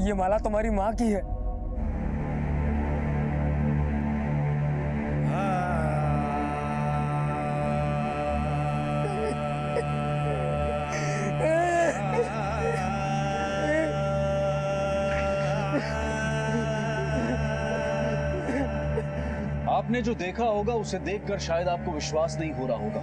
ये माला तुम्हारी माँ की है। आपने जो देखा होगा उसे देखकर शायद आपको विश्वास नहीं हो रहा होगा।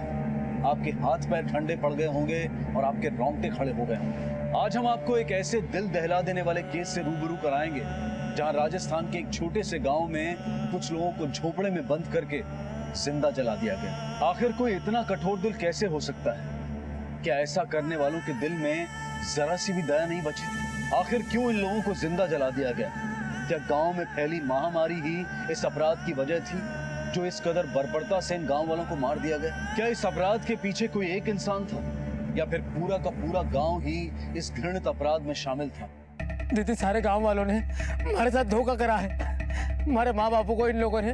आपके हाथ पैर ठंडे पड़ गए होंगे और आपके रोंगटे खड़े हो गए होंगे। आज हम आपको एक ऐसे दिल दहला देने वाले केस से रूबरू कराएंगे जहां राजस्थान के एक छोटे से गांव में कुछ लोगों को झोपड़े में बंद करके जिंदा जला दिया गया। आखिर कोई इतना कठोर दिल कैसे हो सकता है? क्या ऐसा करने वालों के दिल में जरा सी भी दया नहीं बची थी? आखिर क्यों इन लोगों को जिंदा जला दिया गया? क्या गांव में फैली महामारी ही इस अपराध की वजह थी जो इस कदर बर्बरता से इन गांव वालों को मार दिया गया? क्या इस अपराध के पीछे कोई एक इंसान था या फिर पूरा का पूरा गांव ही इस घृणित अपराध में शामिल था? दीदी, सारे गांव वालों ने हमारे साथ धोखा करा है। हमारे माँ बापू को इन लोगों ने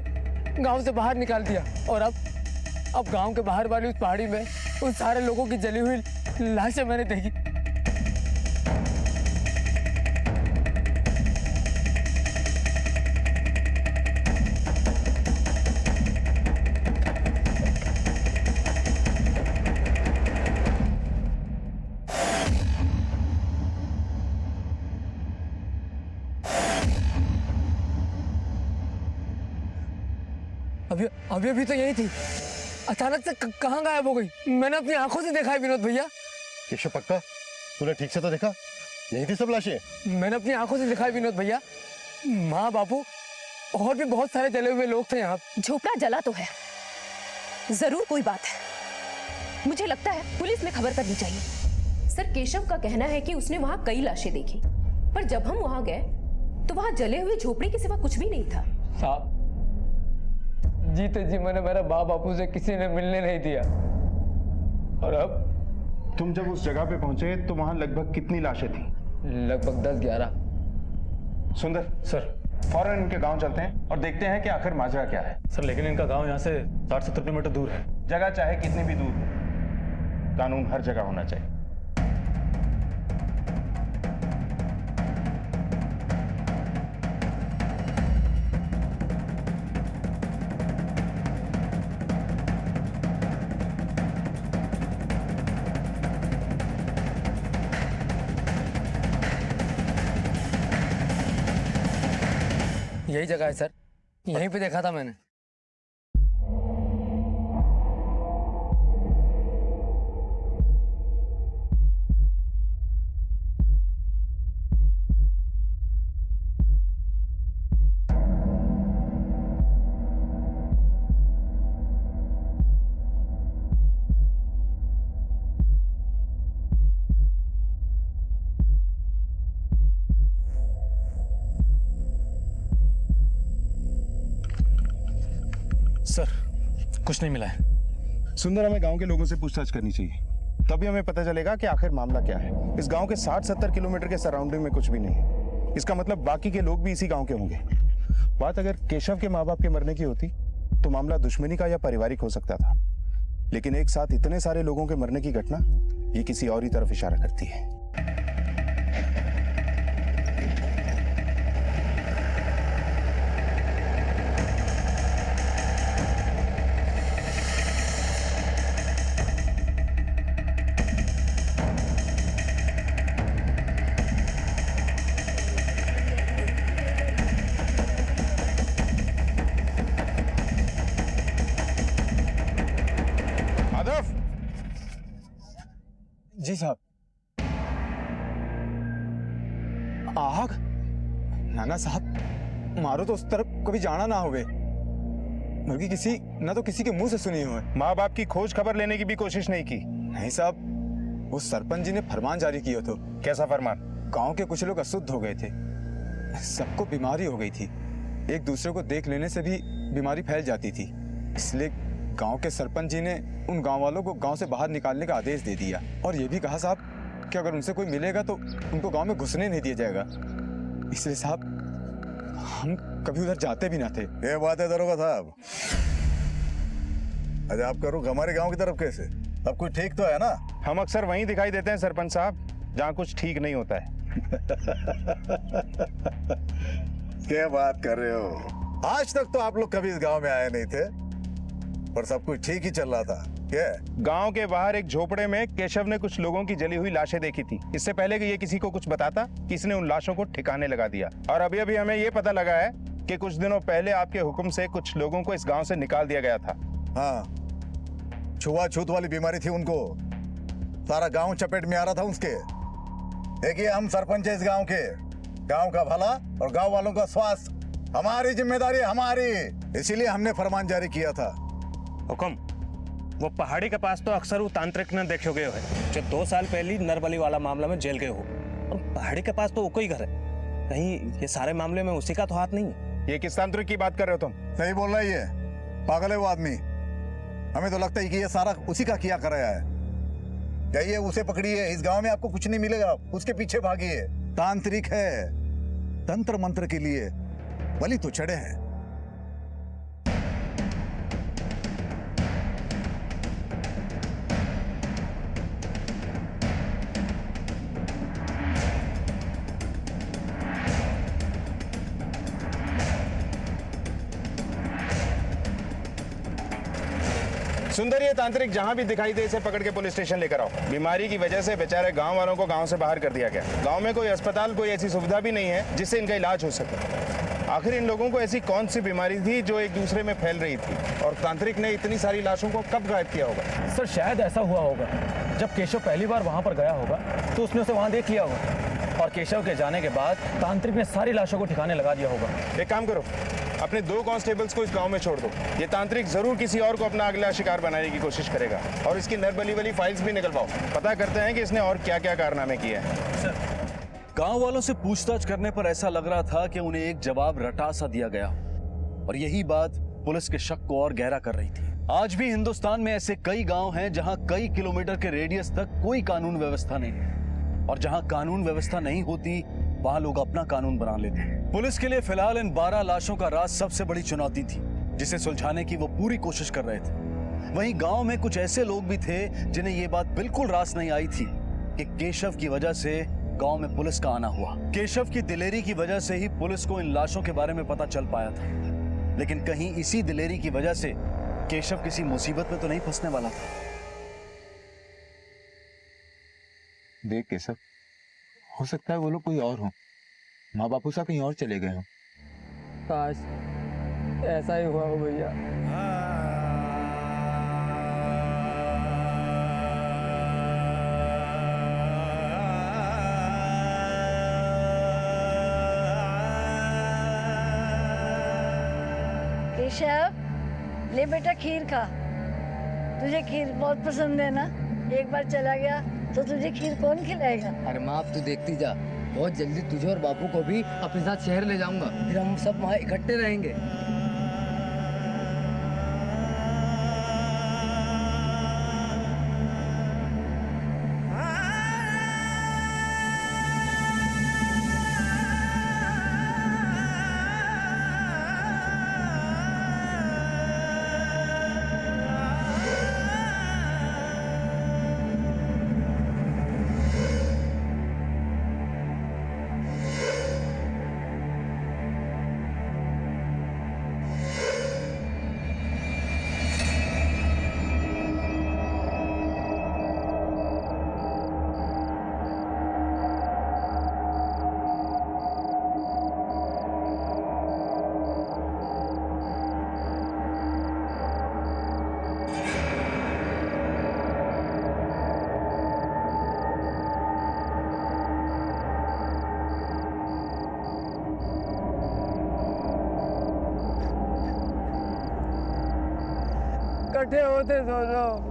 गांव से बाहर निकाल दिया और अब गांव के बाहर वाली उस पहाड़ी में उन सारे लोगों की जली हुई लाशें मैंने देखी। अभी तो यही थी, अचानक से कहाँ गायब हो गई? मैंने अपनी आंखों से देखा है विनोद भैया। केशव, पक्का तूने ठीक से तो देखा? यही थी सब लाशें? मैंने अपनी आंखों से देखा है विनोद भैया। माँ बापू और भी बहुत सारे जले हुए लोग थे यहाँ। झोपड़ा जला तो है, जरूर कोई बात है। मुझे लगता है पुलिस में खबर करनी चाहिए। सर, केशव का कहना है कि उसने वहाँ कई लाशें देखी, पर जब हम वहाँ गए तो वहाँ जले हुए झोपड़े के सिवा कुछ भी नहीं था। साहब, जीते जी मैंने मेरे माँ बापू से किसी ने मिलने नहीं दिया। और अब तुम जब उस जगह पे पहुंचे तो वहां लगभग कितनी लाशें थी? लगभग 10-11। सुंदर सर, फौरन इनके गांव चलते हैं और देखते हैं कि आखिर माजरा क्या है। सर, लेकिन इनका गांव यहाँ से 60-70 किलोमीटर दूर है। जगह चाहे कितनी भी दूर हो, कानून हर जगह होना चाहिए। यही जगह है सर, यहीं पे देखा था मैंने। सर, कुछ नहीं मिला है। सुंदर, हमें गांव के लोगों से पूछताछ करनी चाहिए, तभी हमें पता चलेगा कि आखिर मामला क्या है। इस गांव के 60-70 किलोमीटर के सराउंडिंग में कुछ भी नहीं। इसका मतलब बाकी के लोग भी इसी गांव के होंगे। बात अगर केशव के माँ बाप के मरने की होती तो मामला दुश्मनी का या पारिवारिक हो सकता था, लेकिन एक साथ इतने सारे लोगों के मरने की घटना ये किसी और ही तरफ इशारा करती है। जी साहब। आग? नाना साहब, मारो तो उस तरफ कभी जाना ना होवे, बल्कि किसी ना तो किसी के मुंह से सुनी हो। माँ बाप की खोज खबर लेने की भी कोशिश नहीं की? नहीं साहब, वो सरपंच जी ने फरमान जारी किया था। कैसा फरमान? गांव के कुछ लोग अशुद्ध हो गए थे, सबको बीमारी हो गई थी, एक दूसरे को देख लेने से भी बीमारी फैल जाती थी। इसलिए गांव के सरपंच जी ने उन गांव वालों को गांव से बाहर निकालने का आदेश दे दिया और ये भी कहा साहब कि अगर उनसे कोई मिलेगा तो उनको गांव में घुसने नहीं दिया जाएगा। इसलिए साहब हम कभी उधर जाते भी ना थे। ये बात है दरोगा साहब। अरे आप करो हमारे गांव की तरफ कैसे? अब कुछ ठीक तो है ना? हम अक्सर वहीं दिखाई देते हैं सरपंच साहब जहाँ कुछ ठीक नहीं होता है। क्या बात कर रहे हो? आज तक तो आप लोग कभी इस गांव में आए नहीं थे, पर सब कुछ ठीक ही चल रहा था। क्या? गांव के बाहर एक झोपड़े में केशव ने कुछ लोगों की जली हुई लाशें देखी थी। इससे पहले कि ये किसी को कुछ बताता, किसी ने उन लाशों को ठिकाने लगा दिया। और अभी अभी हमें ये पता लगा है कि कुछ दिनों पहले आपके हुक्म से कुछ लोगों को इस गांव से निकाल दिया गया था। हाँ, छुआछूत वाली बीमारी थी उनको, सारा गांव चपेट में आ रहा था उसके। देखिए, हम सरपंच है इस गांव के, गांव का भला और गांव वालों का स्वास्थ्य हमारी जिम्मेदारी, हमारी। इसीलिए हमने फरमान जारी किया था। हुक्म, वो पहाड़ी के पास तो अक्सर वो तांत्रिक ने देखे गए हो जो 2 साल पहले नरबली वाला मामला में जेल गए हो। और पहाड़ी के पास तो वो कोई घर है, कहीं ये सारे मामले में उसी का तो हाथ नहीं है? ये किस तांत्रिक की बात कर रहे हो तुम? सही बोल रहा है, ये पागल है वो आदमी। हमें तो लगता है कि ये सारा उसी का किया कराया है। जाइए, उसे पकड़िए, इस गांव में आपको कुछ नहीं मिलेगा, उसके पीछे भागिए। तांत्रिक है, तंत्र मंत्र के लिए बलि तो चढ़े हैं। सुंदर, ये तांत्रिक जहां भी दिखाई दे इसे पकड़ के पुलिस स्टेशन लेकर आओ। बीमारी की वजह से बेचारे गांव वालों को गांव से बाहर कर दिया गया। गांव में कोई अस्पताल, कोई ऐसी सुविधा भी नहीं है जिससे इनका इलाज हो सके। आखिर इन लोगों को ऐसी कौन सी बीमारी थी जो एक दूसरे में फैल रही थी, और तांत्रिक ने इतनी सारी लाशों को कब गायब किया होगा? सर शायद ऐसा हुआ होगा, जब केशव पहली बार वहां पर गया होगा तो उसने उसे वहां देख लिया होगा, और केशव के जाने के बाद तांत्रिक ने सारी लाशों को ठिकाने लगा दिया होगा। एक काम करो, अपने 2 कांस्टेबल्स को इस गांव में छोड़ दो। ये तांत्रिक जरूर किसी और को अपना अगला शिकार बनाने की कोशिश करेगा, और इसकी नरबली वाली फाइल्स भी निकलवाओ। पता करते हैं कि इसने और क्या क्या कारनामे किए हैं। गांव वालों से पूछताछ करने पर ऐसा लग रहा था कि उन्हें एक जवाब रटा सा दिया गया, और यही बात पुलिस के शक को और गहरा कर रही थी। आज भी हिंदुस्तान में ऐसे कई गांव हैं जहां कई किलोमीटर के रेडियस तक कोई कानून व्यवस्था नहीं है, और जहां कानून व्यवस्था नहीं होती वहां लोग अपना कानून बना लेते हैं। पुलिस के लिए फिलहाल इन 12 लाशों का राज सबसे बड़ी चुनौती थी, जिसे सुलझाने की वो पूरी कोशिश कर रहे थे। वहीं गांव में कुछ ऐसे लोग भी थे जिन्हें ये बात बिल्कुल रास नहीं आई थी कि केशव की वजह से गांव में पुलिस का आना हुआ। केशव की दिलेरी की वजह से ही पुलिस को इन लाशों के बारे में पता चल पाया था, लेकिन कहीं इसी दिलेरी की वजह से केशव किसी मुसीबत में तो नहीं फंसने वाला था। देख केशव, हो सकता है वो लोग कोई और हो, माँ बापू सा कहीं और चले गए हो। काश ऐसा ही हुआ हो भैया। केशव, ले बेटा खीर खा। तुझे खीर बहुत पसंद है ना? एक बार चला गया तो तुझे खीर कौन खिलाएगा? अरे माँ, अब तू देखती जा, बहुत जल्दी तुझे और बापू को भी अपने साथ शहर ले जाऊंगा, फिर हम सब वहाँ इकट्ठे रहेंगे। इकट्ठे होते दोनों।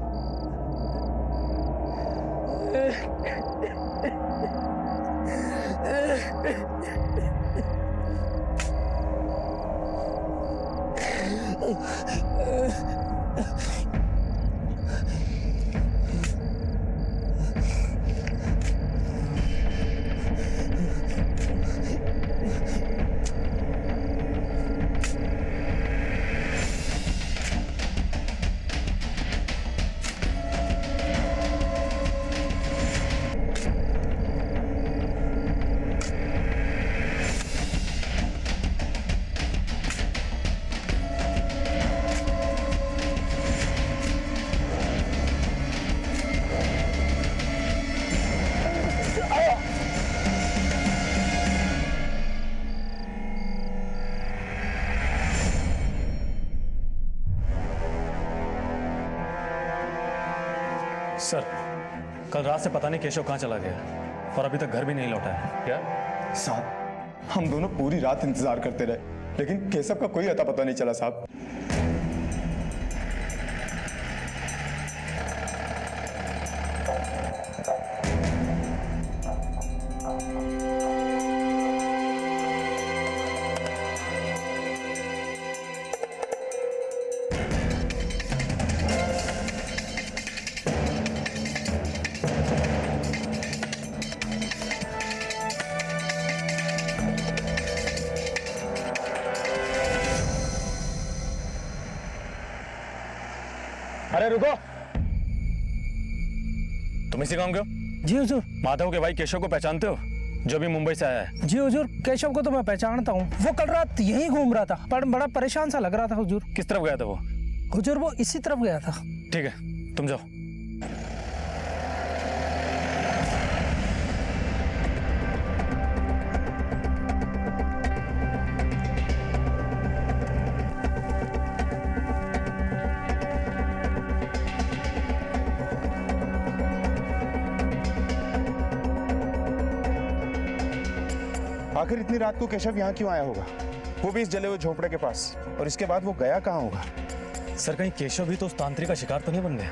सर, कल रात से पता नहीं केशव कहाँ चला गया और अभी तक घर भी नहीं लौटा है। क्या? साहब, हम दोनों पूरी रात इंतजार करते रहे, लेकिन केशव का कोई अता पता नहीं चला साहब। अरे रुको, तुम इसी गांव के हो? जी हुजूर। माधव के भाई केशव को पहचानते हो, जो भी मुंबई से आया है? जी हुजूर, केशव को तो मैं पहचानता हूँ। वो कल रात यहीं घूम रहा था, पर बड़ा परेशान सा लग रहा था हुजूर। किस तरफ गया था वो? हुजूर, वो इसी तरफ गया था। ठीक है, तुम जाओ। आखिर इतनी रात को केशव यहाँ क्यों आया होगा, वो भी इस जले हुए झोपड़े के पास, और इसके बाद वो गया कहाँ होगा? सर, कहीं केशव भी तो उस तांत्रिक का शिकार तो नहीं बन गया?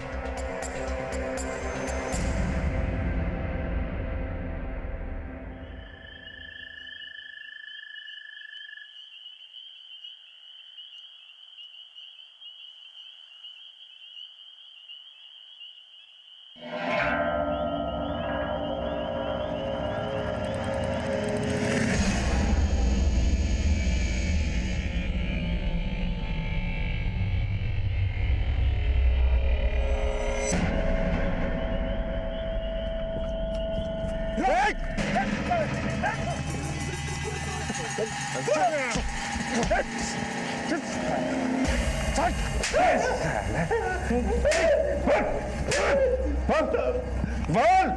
बोल,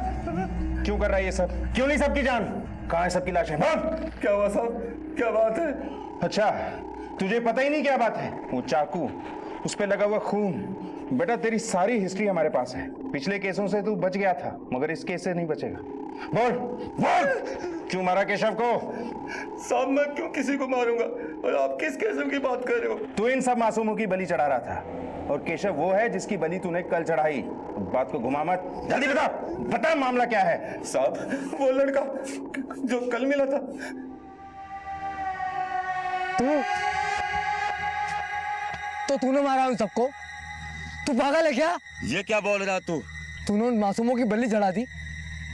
क्यों कर रहा है ये सब? क्यों नहीं सबकी जान? कहाँ है सबकी लाशें? बोल। क्या हुआ साहब, क्या बात है? अच्छा, तुझे पता ही नहीं क्या बात है? वो चाकू, उस पे लगा हुआ खून। बेटा, तेरी सारी हिस्ट्री हमारे पास है। पिछले केसों से तू बच गया था, मगर इस केस से नहीं बचेगा। बोल बोल, क्यों मारा केशव को? साहब, मैं क्यों किसी को मारूंगा, और आप किस केशव की बात कर रहे हो? तू इन सब मासूमों की बलि चढ़ा रहा था, और केशव वो है जिसकी बलि तूने कल चढ़ाई। बात को घुमा मत, जल्दी बता, बता मामला क्या है? साहब, वो लड़का जो कल मिला था। तूने मारा उन सबको? तू पागल है क्या? ये क्या बोल रहा तू? तूने उन मासूमों की बलि चढ़ा दी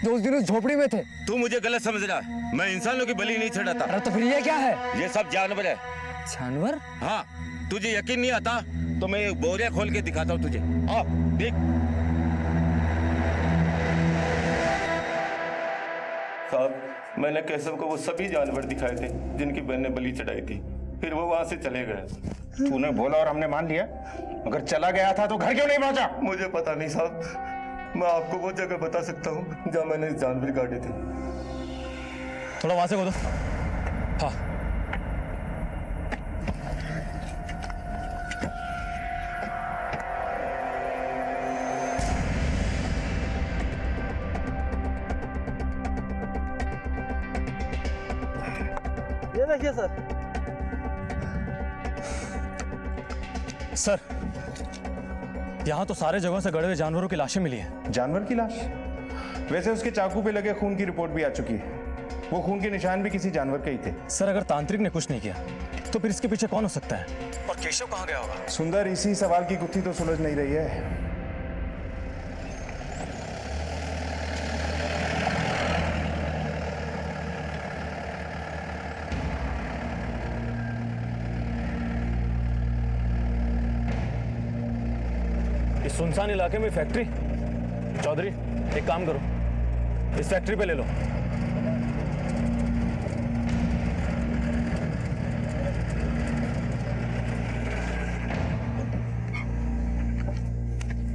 जो उस दिन उस झोपड़ी में थे। तू मुझे गलत समझ रहा है, मैं इंसानों की बलि नहीं चढ़ाता। अरे तो फिर ये क्या है? ये सब जानवर है। जानवर? हाँ, तुझे यकीन नहीं आता तो मैं एक बोरिया खोल के दिखाता हूँ तुझे। आओ देख। साहब, मैंने केशव को वो सभी जानवर दिखाए थे जिनकी बहन ने बलि चढ़ाई थी, फिर वो वहां से चले गए। तूने बोला और हमने मान लिया, अगर चला गया था तो घर क्यों नहीं पहुंचा? मुझे पता नहीं साहब, मैं आपको वो जगह बता सकता हूँ जहाँ मैंने जानवर गाड़े थे। थोड़ा वहां से खोदो। हाँ, ये देखिए सर। सर, यहाँ तो सारे जगहों से गड़े हुए जानवरों की लाशें मिली हैं। जानवर की लाश? वैसे उसके चाकू पे लगे खून की रिपोर्ट भी आ चुकी है। वो खून के निशान भी किसी जानवर के ही थे। सर, अगर तांत्रिक ने कुछ नहीं किया तो फिर इसके पीछे कौन हो सकता है? और केशव कहाँ गया होगा? सुंदर, इसी सवाल की गुत्थी तो सुलझ नहीं रही है। इस सुनसान इलाके में फैक्ट्री? चौधरी, एक काम करो, इस फैक्ट्री पे ले लो।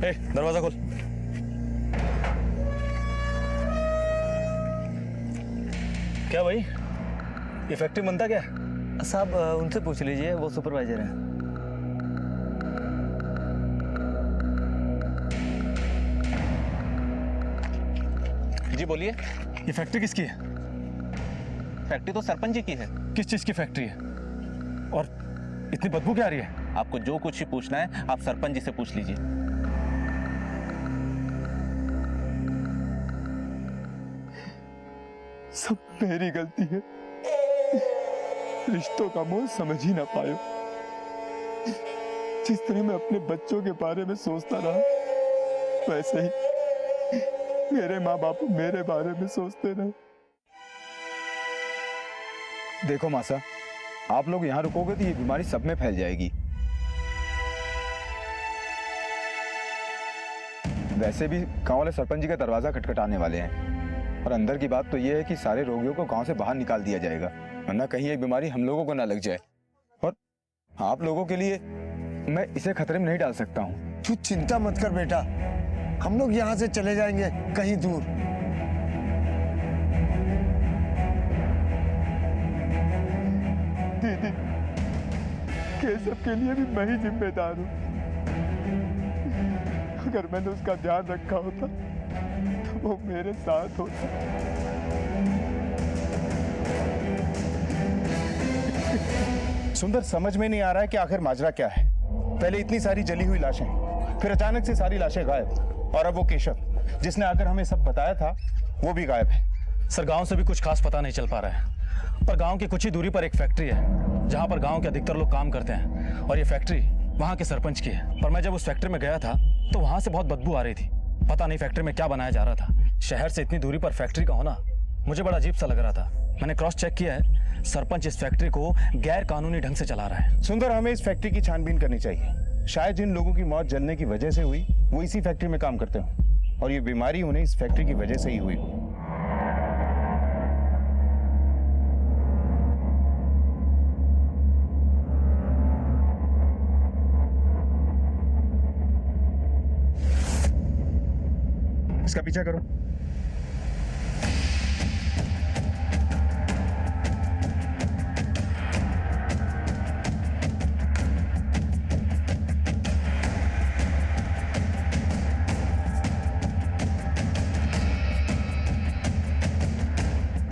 ए, दरवाजा खोल। क्या भाई, ये फैक्ट्री बनता क्या? साहब, उनसे पूछ लीजिए, वो सुपरवाइजर है। जी बोलिए। ये फैक्ट्री किसकी है? फैक्ट्री तो सरपंच जी की है। किस चीज की फैक्ट्री है और इतनी बदबू क्या आ रही है? आपको जो कुछ ही पूछना है आप सरपंच जी से पूछ लीजिए। सब मेरी गलती है। रिश्तों का मोह समझ ही ना पायो। जिस तरह मैं अपने बच्चों के बारे में सोचता रहा वैसे ही मेरे माँ बाप मेरे बारे में सोचते रहे। देखो मासा, आप लोग यहाँ रुकोगे तो ये बीमारी सब में फैल जाएगी। वैसे भी गांव वाले सरपंच जी का दरवाजा खटखटाने वाले हैं और अंदर की बात तो ये है कि सारे रोगियों को गांव से बाहर निकाल दिया जाएगा, वरना कहीं ये बीमारी हम लोगों को ना लग जाए। और आप लोगों के लिए मैं इसे खतरे में नहीं डाल सकता हूँ। तू चिंता मत कर बेटा, हम लोग यहाँ से चले जाएंगे कहीं दूर। दीदी, केशव के लिए भी मैं ही जिम्मेदार हूँ। अगर मैंने उसका ध्यान रखा होता तो वो मेरे साथ होता। सुंदर, समझ में नहीं आ रहा है कि आखिर माजरा क्या है। पहले इतनी सारी जली हुई लाशें, फिर अचानक से सारी लाशें गायब, और अब वो केशव जिसने आकर हमें सब बताया था वो भी गायब है। सर गांव से भी कुछ खास पता नहीं चल पा रहा है, पर गांव की कुछ ही दूरी पर एक फैक्ट्री है जहां पर गांव के अधिकतर लोग काम करते हैं और ये फैक्ट्री वहां के सरपंच की है। पर मैं जब उस फैक्ट्री में गया था तो वहां से बहुत बदबू आ रही थी। पता नहीं फैक्ट्री में क्या बनाया जा रहा था। शहर से इतनी दूरी पर फैक्ट्री का होना मुझे बड़ा अजीब सा लग रहा था। मैंने क्रॉस चेक किया है, सरपंच इस फैक्ट्री को गैर कानूनी ढंग से चला रहा है। सुंदर, हमें इस फैक्ट्री की छानबीन करनी चाहिए। शायद जिन लोगों की मौत जलने की वजह से हुई वो इसी फैक्ट्री में काम करते हो और ये बीमारी उन्हें इस फैक्ट्री की वजह से ही हुई। इसका पीछा करो।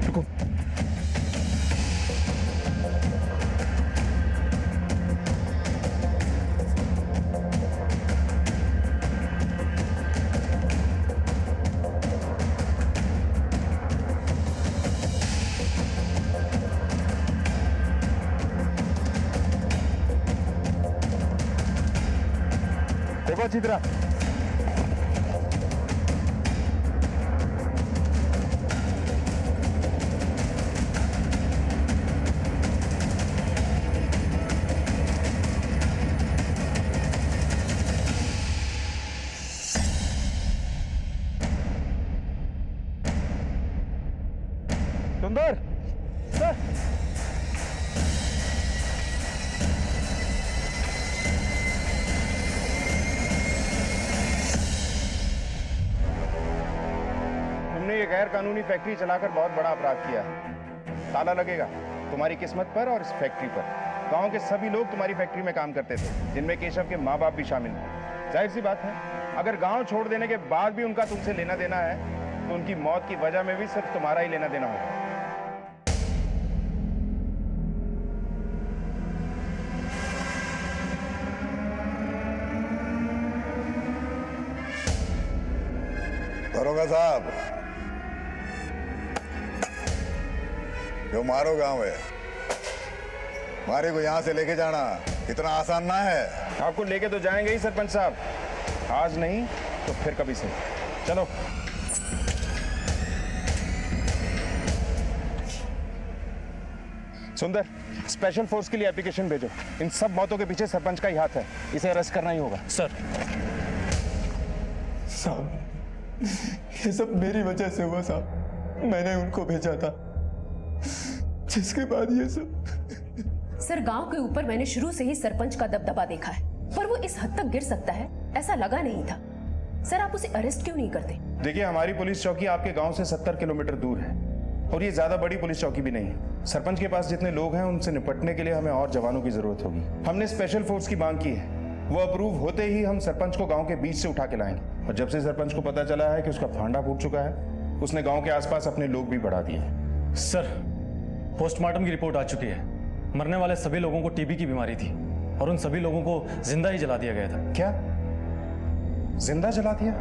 रुको। देखो अच्छी तरह। सुंदर, सर। तुमने ये गैर कानूनी फैक्ट्री चलाकर बहुत बड़ा अपराध किया है। ताला लगेगा तुम्हारी किस्मत पर और इस फैक्ट्री पर। गांव के सभी लोग तुम्हारी फैक्ट्री में काम करते थे, जिनमें केशव के माँ बाप भी शामिल हैं। जाहिर सी बात है, अगर गांव छोड़ देने के बाद भी उनका तुमसे लेना देना है तो उनकी मौत की वजह में भी सिर्फ तुम्हारा ही लेना देना होगा। दरोगा साहब, जो मारो गांव है, मारे को यहां से लेके जाना इतना आसान ना है। आपको लेके तो जाएंगे ही सरपंच साहब, आज नहीं तो फिर कभी से। चलो। सुंदर, स्पेशल फोर्स के लिए एप्लीकेशन भेजो। इन सब मौतों के पीछे सरपंच का ही हाथ है, इसे अरेस्ट करना ही होगा। सर साहब, ये सब मेरी वजह से हुआ साहब। मैंने उनको भेजा था, जिसके बाद ये सब। सर गांव के ऊपर मैंने शुरू से ही सरपंच का दबदबा देखा है, पर वो इस हद तक गिर सकता है ऐसा लगा नहीं था। सर आप उसे अरेस्ट क्यों नहीं करते? देखिए, हमारी पुलिस चौकी आपके गांव से 70 किलोमीटर दूर है और ये ज्यादा बड़ी पुलिस चौकी भी नहीं है। सरपंच के पास जितने लोग हैं उनसे निपटने के लिए हमें और जवानों की जरूरत होगी। हमने स्पेशल फोर्स की मांग की है, वो अप्रूव होते ही हम सरपंच को गांव के बीच से उठा के लाएंगे। और जब से सरपंच को पता चला है कि उसका फांडा फूट चुका है, उसने गांव के आसपास अपने लोग भी बढ़ा दिए। सर, पोस्टमार्टम की रिपोर्ट आ चुकी है। मरने वाले सभी लोगों को टीबी की बीमारी थी और उन सभी लोगों को जिंदा ही जला दिया गया था। क्या? जिंदा जला दिया?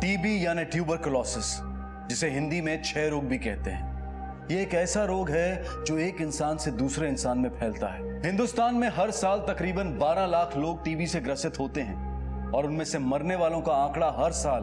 टीबी यानी ट्यूबरकुलोसिस, जिसे हिंदी में क्षय रोग भी कहते हैं, ये एक ऐसा रोग है जो एक इंसान से दूसरे इंसान में फैलता है। हिंदुस्तान में हर साल तकरीबन 12 लाख लोग टीबी से ग्रसित होते हैं और उनमें से मरने वालों का आंकड़ा हर साल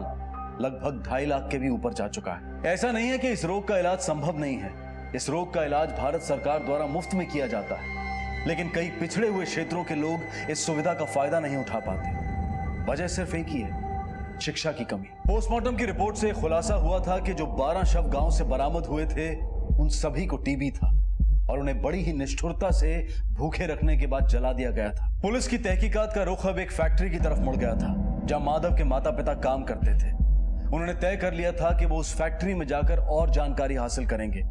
लगभग 2.5 लाख के भी ऊपर जा चुका है। ऐसा नहीं है कि इस रोग का इलाज संभव नहीं है। इस रोग का इलाज भारत सरकार द्वारा मुफ्त में किया जाता है, लेकिन कई पिछड़े हुए क्षेत्रों के लोग इस सुविधा का फायदा नहीं उठा पाते। वजह सिर्फ एक ही है, शिक्षा की कमी। पोस्टमार्टम की रिपोर्ट से खुलासा हुआ था कि जो 12 शव गांव से बरामद हुए थे, उन सभी को टीबी था और उन्हें बड़ी ही निष्ठुरता से भूखे रखने के बाद जला दिया गया था। पुलिस की तहकीकात का रुख अब एक फैक्ट्री की तरफ मुड़ गया था, जहां माधव के माता पिता काम करते थे। उन्होंने तय कर लिया था कि वो उस फैक्ट्री में जाकर और जानकारी हासिल करेंगे,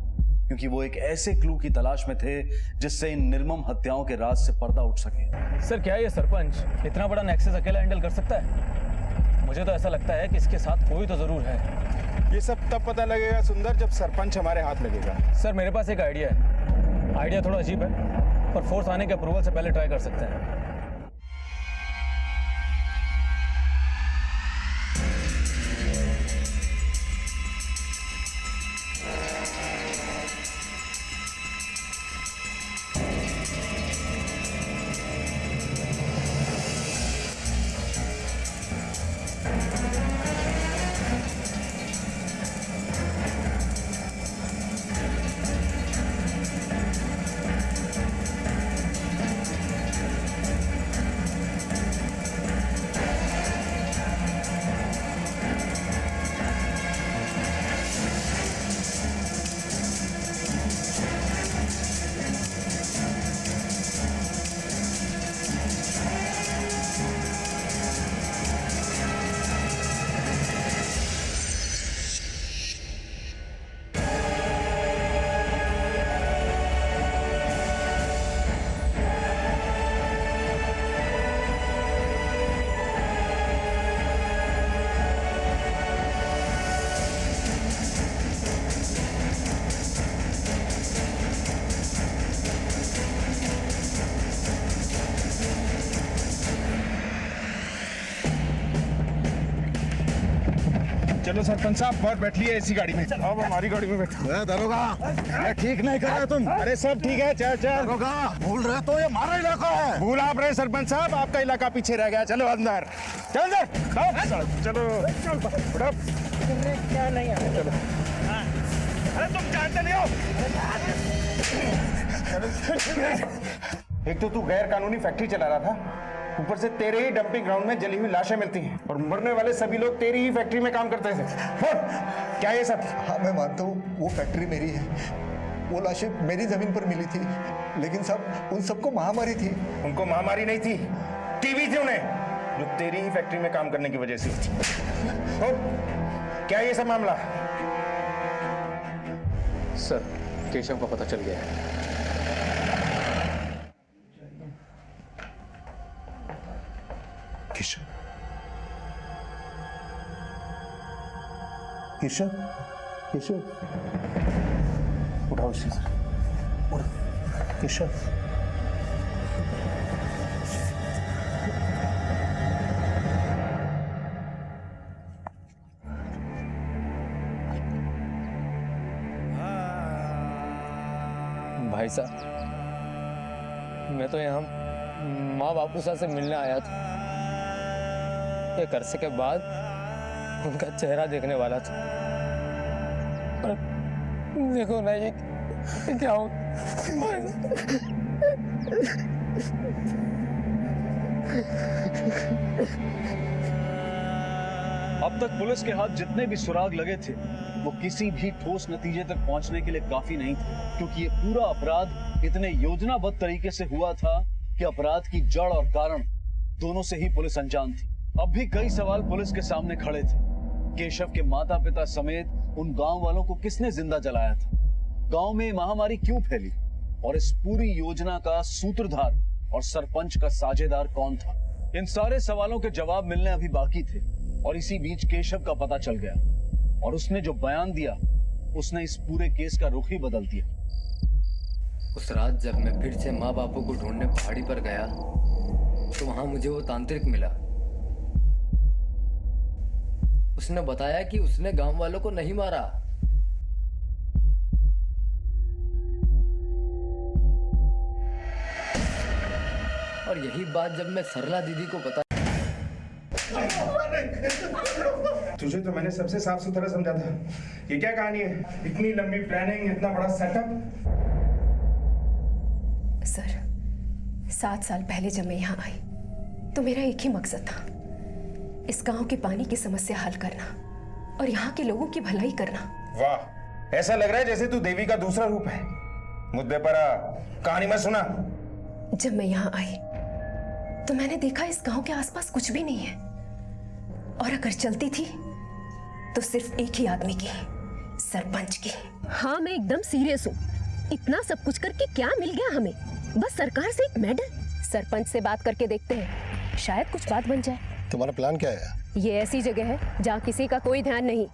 क्योंकि वो एक ऐसे क्लू की तलाश में थे जिससे इन निर्मम हत्याओं के राज से पर्दा उठ सके। सर, क्या ये सरपंच इतना बड़ा नेक्सस अकेला हैंडल कर सकता है? मुझे तो ऐसा लगता है कि इसके साथ कोई तो जरूर है। ये सब तब पता लगेगा सुंदर, जब सरपंच हमारे हाथ लगेगा। सर, मेरे पास एक आइडिया है। आइडिया थोड़ा अजीब है, पर फोर्स आने के अप्रूवल से पहले ट्राई कर सकते हैं। चलो सरपंच साहब, और बैठ लिए इसी गाड़ी में। अब हमारी गाड़ी में बैठो। दरोगा, ठीक नहीं कर रहे तुम। अरे सब ठीक है, चल चल। दरोगा, भूल रहे तो ये हमारा इलाका है। भूल आप रहे सरपंच साहब, आपका इलाका पीछे रह गया। चलो अंदर, चल अंदर, चलो उठो। क्या नहीं है, चलो। अरे तुम जानते नहीं हो। एक तो तू गैर कानूनी फैक्ट्री चला रहा था, ऊपर से तेरे ही डंपिंग ग्राउंड में जली हुई लाशें मिलती हैं और मरने वाले सभी लोग तेरी ही फैक्ट्री में काम करते थे। क्या ये सब? हाँ, मैं मानता हूँ वो फैक्ट्री मेरी है, वो लाशें मेरी जमीन पर मिली थी, लेकिन सब उन सबको महामारी थी। उनको महामारी नहीं थी, टीबी थी उन्हें, जो तेरी ही फैक्ट्री में काम करने की वजह से थी। क्या ये सब मामला? सर, केशव का पता चल गया है। केशव, केशव, केशव, उठाओ इसे सर, केशव। भाई साहब, मैं तो यहाँ माँ बापू से मिलने आया था। एक अरसे के बाद उनका चेहरा देखने वाला था, पर देखो ना ये क्या हो। अब तक पुलिस के हाथ जितने भी सुराग लगे थे, वो किसी भी ठोस नतीजे तक पहुंचने के लिए काफी नहीं थे, क्योंकि ये पूरा अपराध इतने योजनाबद्ध तरीके से हुआ था कि अपराध की जड़ और कारण दोनों से ही पुलिस अनजान थी। अब भी कई सवाल पुलिस के सामने खड़े थे। केशव के माता पिता समेत उन गांव वालों को किसने जिंदा जलाया था? गांव में महामारी क्यों फैली? और इस पूरी योजना का सूत्रधार और सरपंच का साझेदार कौन था? इन सारे सवालों के जवाब मिलने अभी बाकी थे और इसी बीच केशव का पता चल गया और उसने जो बयान दिया उसने इस पूरे केस का रुख ही बदल दिया। उस रात जब मैं फिर से माँ बापू को ढूंढने पहाड़ी पर गया तो वहां मुझे वो तांत्रिक मिला। उसने बताया कि उसने गांव वालों को नहीं मारा, और यही बात जब मैं सरला दीदी को बता। तुझे तो मैंने सबसे साफ सुथरा समझा था। ये क्या कहानी है? इतनी लंबी प्लानिंग, इतना बड़ा सेटअप। सर, 7 साल पहले जब मैं यहाँ आई तो मेरा एक ही मकसद था, इस गांव के पानी की समस्या हल करना और यहाँ के लोगों की भलाई करना। वाह, ऐसा लग रहा है जैसे तू देवी का दूसरा रूप है। मुद्दे पर आ, कहानी मत सुना। जब मैं यहाँ आई तो मैंने देखा इस गांव के आसपास कुछ भी नहीं है, और अगर चलती थी तो सिर्फ एक ही आदमी की, सरपंच की। हाँ, मैं एकदम सीरियस हूँ। इतना सब कुछ करके क्या मिल गया हमें? बस सरकार से एक मेडल। सरपंच से बात करके देखते हैं, शायद कुछ बात बन जाए। तुम्हारा प्लान क्या है? ये ऐसी जगह है जहाँ किसी का कोई ध्यान नहीं।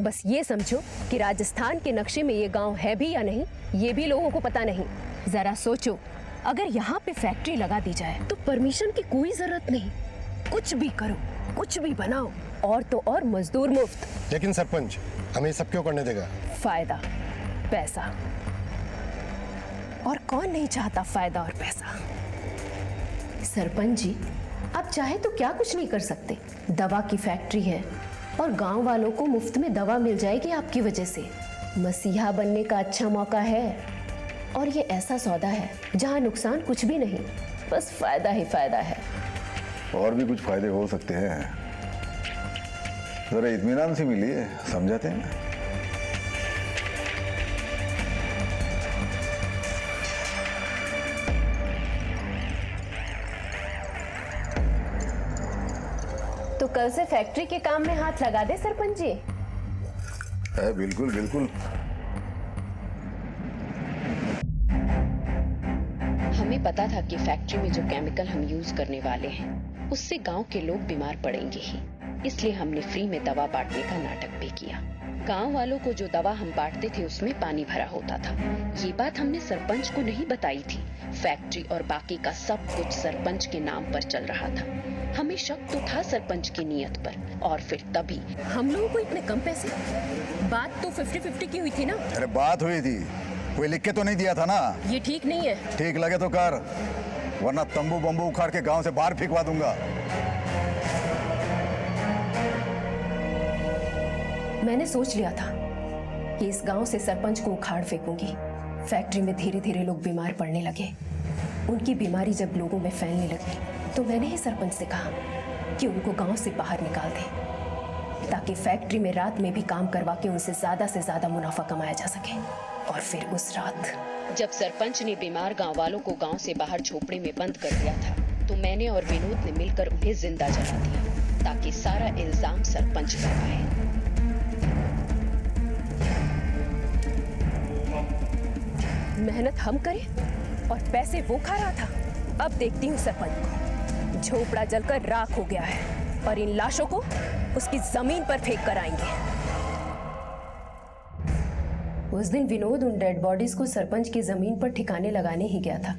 बस ये समझो कि राजस्थान के नक्शे में ये गांव है भी या नहीं, ये भी लोगों को पता नहीं। जरा सोचो, अगर यहाँ पे फैक्ट्री लगा दी जाए तो परमिशन की कोई जरूरत नहीं, कुछ भी करो, कुछ भी बनाओ, और तो और मजदूर मुफ्त। लेकिन सरपंच हमें सब क्यों करने देगा? फायदा, पैसा, और कौन नहीं चाहता फायदा और पैसा। सरपंच जी, आप चाहे तो क्या कुछ नहीं कर सकते। दवा की फैक्ट्री है और गांव वालों को मुफ्त में दवा मिल जाएगी आपकी वजह से। मसीहा बनने का अच्छा मौका है, और ये ऐसा सौदा है जहां नुकसान कुछ भी नहीं, बस फायदा ही फायदा है। और भी कुछ फायदे हो सकते हैं, जरा इत्मीनान से मिलिए, समझाते हैं ना। तो कल से फैक्ट्री के काम में हाथ लगा दे सरपंच जी। बिल्कुल बिल्कुल। हमें पता था कि फैक्ट्री में जो केमिकल हम यूज करने वाले हैं उससे गांव के लोग बीमार पड़ेंगे ही, इसलिए हमने फ्री में दवा बांटने का नाटक भी किया। गांव वालों को जो दवा हम बांटते थे उसमें पानी भरा होता था। ये बात हमने सरपंच को नहीं बताई थी। फैक्ट्री और बाकी का सब कुछ सरपंच के नाम पर चल रहा था। हमें शक तो था सरपंच की नीयत पर, और फिर तभी हम लोगों को इतने कम पैसे? बात तो 50-50 की हुई थी ना? अरे बात हुई थी, कोई लिख के तो नहीं दिया था ना। ये ठीक नहीं है। ठीक लगे तो कर, वरना तंबू बम्बू उखाड़ के गांव से बाहर फेंकवा दूंगा। मैंने सोच लिया था कि इस गांव से सरपंच को उखाड़ फेंकूंगी। फैक्ट्री में धीरे धीरे लोग बीमार पड़ने लगे। उनकी बीमारी जब लोगों में फैलने लगी तो मैंने ही सरपंच से कहा कि उनको गांव से बाहर निकाल दें, ताकि फैक्ट्री में रात में भी काम करवा के उनसे ज्यादा मुनाफा कमाया जा सके। और फिर उस रात जब सरपंच ने बीमार गांव वालों को गांव से बाहर झोपड़े में बंद कर दिया था, तो मैंने और विनोद ने मिलकर उन्हें जिंदा जला दिया, ताकि सारा इल्जाम सरपंच पर आए। मेहनत हम करें और पैसे वो खा रहा था। अब देखती हूँ सरपंच को। झोपड़ा जलकर राख हो गया है और इन लाशों को उसकी जमीन पर फेंक कर आएंगे। उस दिन विनोद उन डेड बॉडीज को सरपंच की जमीन पर ठिकाने लगाने ही गया था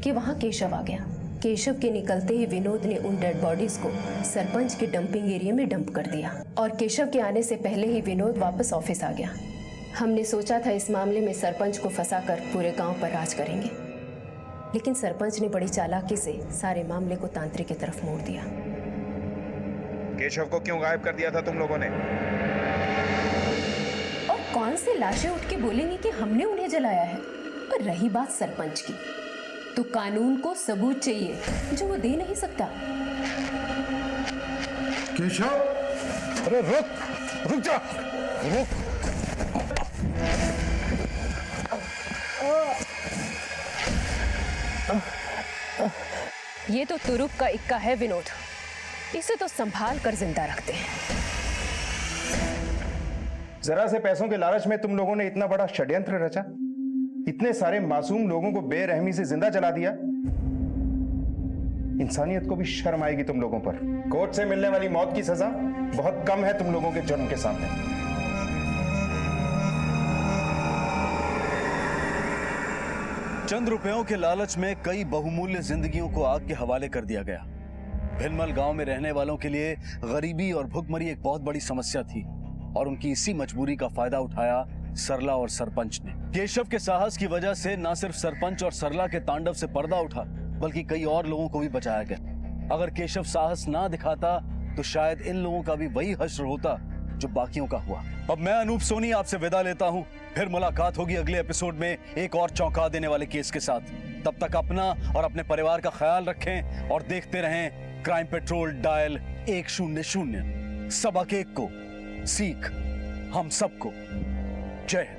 कि वहां केशव आ गया। केशव के निकलते ही विनोद ने उन डेड बॉडीज को सरपंच के डंपिंग एरिया में डंप कर दिया, और केशव के आने से पहले ही विनोद वापस ऑफिस आ गया। हमने सोचा था इस मामले में सरपंच को फंसाकर पूरे गांव पर राज करेंगे, लेकिन सरपंच ने बड़ी चालाकी से सारे मामले को तांत्रिक की तरफ मोड़ दिया। केशव को क्यों गायब कर दिया था तुम लोगों ने? और कौन से लाशें उठ के बोलेंगे कि हमने उन्हें जलाया है? और रही बात सरपंच की, तो कानून को सबूत चाहिए जो वो दे नहीं सकता। केशव, अरे रुक जा, रुक। ये तो तुरुप का इक्का है विनोद, इसे तो संभाल कर जिंदा रखते हैं। जरा से पैसों के लालच में तुम लोगों ने इतना बड़ा षड्यंत्र रचा। इतने सारे मासूम लोगों को बेरहमी से जिंदा जला दिया। इंसानियत को भी शर्म आएगी तुम लोगों पर। कोर्ट से मिलने वाली मौत की सजा बहुत कम है तुम लोगों के जुर्म के सामने। चंद रुपयों के लालच में कई बहुमूल्य जिंदगियों को आग के हवाले कर दिया गया। भिनमल गांव में रहने वालों के लिए गरीबी और भुखमरी एक बहुत बड़ी समस्या थी और उनकी इसी मजबूरी का फायदा उठाया सरला और सरपंच ने। केशव के साहस की वजह से न सिर्फ सरपंच और सरला के तांडव से पर्दा उठा बल्कि कई और लोगों को भी बचाया गया। अगर केशव साहस ना दिखाता तो शायद इन लोगों का भी वही हश्र होता जो बाकियों का हुआ। अब मैं अनूप सोनी आपसे विदा लेता हूं। फिर मुलाकात होगी अगले एपिसोड में एक और चौंका देने वाले केस के साथ। तब तक अपना और अपने परिवार का ख्याल रखें और देखते रहें क्राइम पेट्रोल डायल 100। सबक एक को सीख हम सबको। जय हिंद।